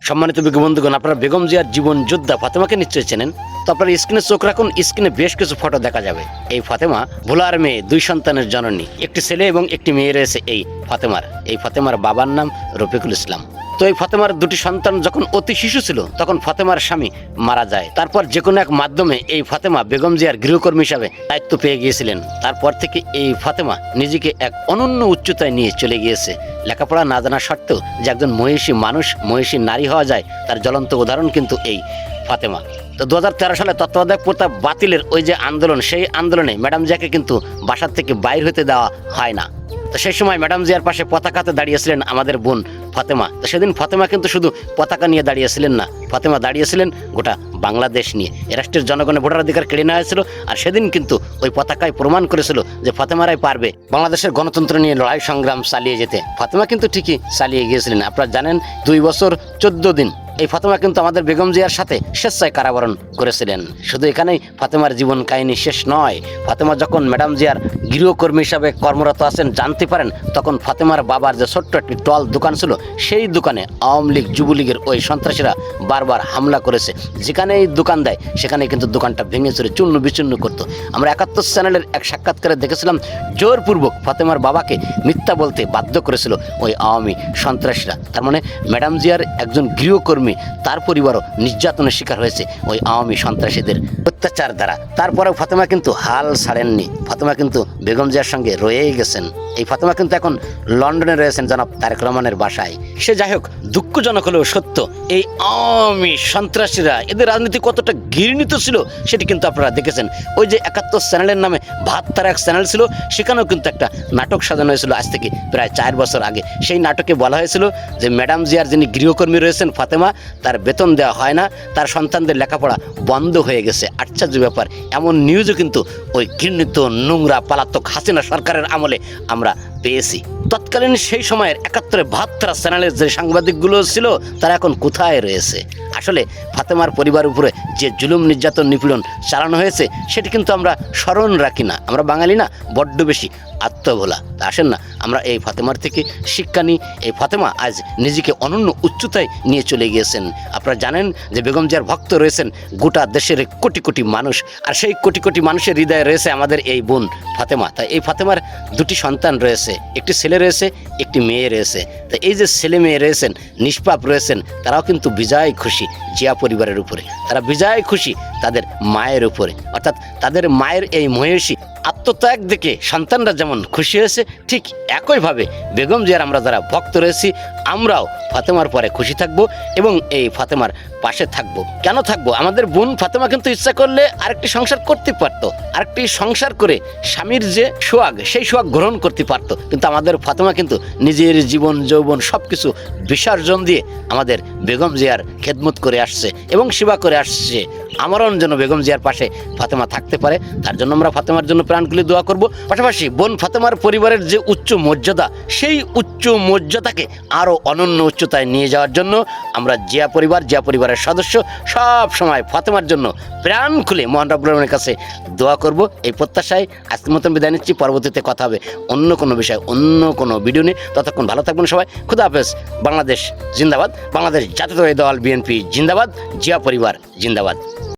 সম্মানিত বন্ধুগণ, আপনারা বেগম জিয়ার জীবন যোদ্ধা ফাতেমাকে নিশ্চয়ই চেনেন। তো আপনারা স্ক্রিনে চোখ রাখুন, স্ক্রিনে বেশ কিছু ফটো দেখা যাবে। এই ফাতেমা ভোলার মেয়ে, 2 সন্তানের জননী, একটি ছেলে এবং একটি মেয়ে রয়েছে এই ফাতেমার বাবার নাম রফিকুল ইসলাম। তো এই ফাতেমার 2টি সন্তান যখন অতি শিশু ছিল তখন ফাতেমার স্বামী মারা যায়। তারপর যে কোনো এক মাধ্যমে এই ফাতেমা বেগম জিয়ার গৃহকর্মী হিসাবে দায়িত্ব পেয়ে গিয়েছিলেন। তারপর থেকে এই ফাতেমা নিজেকে এক অনন্য উচ্চতায় নিয়ে চলে গিয়েছে। লেখাপড়া না জানা সত্ত্বেও যে একজন মহিষী মানুষ, মহিষী নারী হওয়া যায় তার জ্বলন্ত উদাহরণ কিন্তু এই ফাতেমা। তো 2013 সালে তত্ত্বাবধায়ক প্রথা বাতিলের ওই যে আন্দোলন, সেই আন্দোলনে ম্যাডাম জিয়াকে কিন্তু বাসার থেকে বাইর হতে দেওয়া হয় না। তো সেই সময় ম্যাডাম জিয়ার পাশে পতাকাতে দাঁড়িয়েছিলেন আমাদের বোন ফাতেমা। তো সেদিন ফাতেমা কিন্তু শুধু পতাকা নিয়ে দাঁড়িয়েছিলেন না, ফাতেমা দাঁড়িয়েছিলেন গোটা বাংলাদেশ নিয়ে। এ রাষ্ট্রের জনগণের ভোটাধিকার কেড়ে নেওয়া হয়েছিল, আর সেদিন কিন্তু ওই পতাকায় প্রমাণ করেছিল যে ফাতেমারাই পারবে বাংলাদেশের গণতন্ত্র নিয়ে লড়াই সংগ্রাম চালিয়ে যেতে। ফাতেমা কিন্তু ঠিকই চালিয়ে গিয়েছিলেন। আপনারা জানেন 2 বছর 14 দিন এই ফাতেমা কিন্তু আমাদের বেগম জিয়ার সাথে স্বেচ্ছায় কারাবরণ করেছিলেন। শুধু এখানেই ফাতেমার জীবন কাহিনী শেষ নয়। ফাতেমা যখন ম্যাডাম জিয়ার গৃহকর্মী হিসাবে কর্মরত আছেন জানতে পারেন, তখন ফাতেমার বাবার যে ছোট্ট একটি টল দোকান ছিল, সেই দোকানে আওয়ামী লীগ যুবলীগের ওই সন্ত্রাসীরা বারবার হামলা করেছে। যেখানেই দোকান দেয় সেখানে কিন্তু দোকানটা ভেঙে চুরে চূর্ণ বিচূর্ণ করতো। আমরা 71 চ্যানেলের এক সাক্ষাৎকারে দেখেছিলাম জোরপূর্বক ফাতেমার বাবাকে মিথ্যা বলতে বাধ্য করেছিল ওই আওয়ামী সন্ত্রাসীরা। তার মানে ম্যাডাম জিয়ার একজন গৃহকর্মী, তার পরিবারও নির্যাতনের শিকার হয়েছে ওই আওয়ামী সন্ত্রাসীদের অত্যাচার দ্বারা। তারপরেও ফাতেমা কিন্তু হাল ছাড়েননি। ফাতেমা কিন্তু বেগম জিয়ার সঙ্গে রয়েই গেছেন। এই ফাতেমা কিন্তু এখন লন্ডনে রয়েছেন জনাব তারেক রহমানের বাসায়। সে যাই হোক, দুঃখজনক হলেও সত্য, এই আওয়ামী সন্ত্রাসীরা এদের রাজনীতি কতটা ঘৃণিত ছিল সেটি কিন্তু আপনারা দেখেছেন। ওই যে 71 চ্যানেলের নামে ভাত তার এক চ্যানেল ছিল, সেখানেও কিন্তু একটা নাটক সাজানো হয়েছিল আজ থেকে প্রায় 4 বছর আগে। সেই নাটকে বলা হয়েছিল যে ম্যাডাম জিয়ার যিনি গৃহকর্মী রয়েছেন ফাতেমা, তার বেতন দেওয়া হয় না, তার সন্তানদের লেখাপড়া বন্ধ হয়ে গেছে। আশ্চর্য ব্যাপার, এমন নিউজও কিন্তু ওই ঘৃণিত নোংরা পলাতক হাসিনা সরকারের আমলে আমরা পেয়েছি। তৎকালীন সেই সময়ের 71 ভাতরা চ্যানেলের যে সাংবাদিকগুলো ছিল তারা এখন কোথায় রয়েছে? আসলে ফাতেমার পরিবার উপরে যে জুলুম নির্যাতন নিপীড়ন চালানো হয়েছে সেটি কিন্তু আমরা স্মরণ রাখি না। আমরা বাঙালি না, বড্ড বেশি আত্মভোলা। তা আসেন না আমরা এই ফাতেমার থেকে শিক্ষা নিই। এই ফাতেমা আজ নিজেকে অনন্য উচ্চতায় নিয়ে চলে গিয়েছেন। আপনারা জানেন যে বেগম জিয়ার ভক্ত রয়েছেন গোটা দেশের কোটি কোটি মানুষ, আর সেই কোটি কোটি মানুষের হৃদয়ে রয়েছে আমাদের এই বোন ফাতেমা। তাই এই ফাতেমার 2টি সন্তান রয়েছে, একটি ছেলে রয়েছে, একটি মেয়ে রয়েছে। তো এই যে ছেলে মেয়ে রয়েছেন, নিষ্পাপ রয়েছেন, তারাও কিন্তু বিজয় খুশি জিয়া পরিবারের উপরে। তারা বিজয় খুশি তাদের মায়ের উপরে, অর্থাৎ তাদের মায়ের এই মহিষী আত্মত্যাগ দেখে সন্তানরা যেমন খুশি হয়েছে, ঠিক একইভাবে বেগম জিয়ার আমরা যারা ভক্ত রয়েছি আমরাও ফাতেমার পরে খুশি থাকবো এবং এই ফাতেমার পাশে থাকবো। কেন থাকবো? আমাদের বোন ফাতেমা কিন্তু ইচ্ছা করলে আরেকটি সংসার করতে পারতো, আরেকটি সংসার করে স্বামীর যে সোহাগ, সেই সোহাগ গ্রহণ করতে পারতো। কিন্তু আমাদের ফাতেমা কিন্তু নিজের জীবন যৌবন সব কিছু বিসর্জন দিয়ে আমাদের বেগম জিয়ার খেদমত করে আসছে এবং সেবা করে আসছে। আমারও যেন বেগম জিয়ার পাশে ফাতেমা থাকতে পারে, তার জন্য আমরা ফাতেমার জন্য প্রাণ খুলে দোয়া করব। পাশাপাশি বোন ফাতেমার পরিবারের যে উচ্চ মর্যাদা, সেই উচ্চ মর্যাদাকে আরও অনন্য উচ্চতায় নিয়ে যাওয়ার জন্য আমরা জিয়া পরিবারের সদস্য সব সময় ফাতেমার জন্য প্রাণ খুলে মহান রব্বুল আলামিনের কাছে দোয়া করব। এই প্রত্যাশায় আজকের মতন বিদায় নিচ্ছি। পরবর্তীতে কথা হবে অন্য কোনো বিষয়, অন্য কোনো ভিডিও নিয়ে। ততক্ষণ ভালো থাকবেন সবাই। খুদা হাফেজ। বাংলাদেশ জিন্দাবাদ, বাংলাদেশ জাতীয়তাবাদী দল বিএনপি জিন্দাবাদ, জিয়া পরিবার জিন্দাবাদ।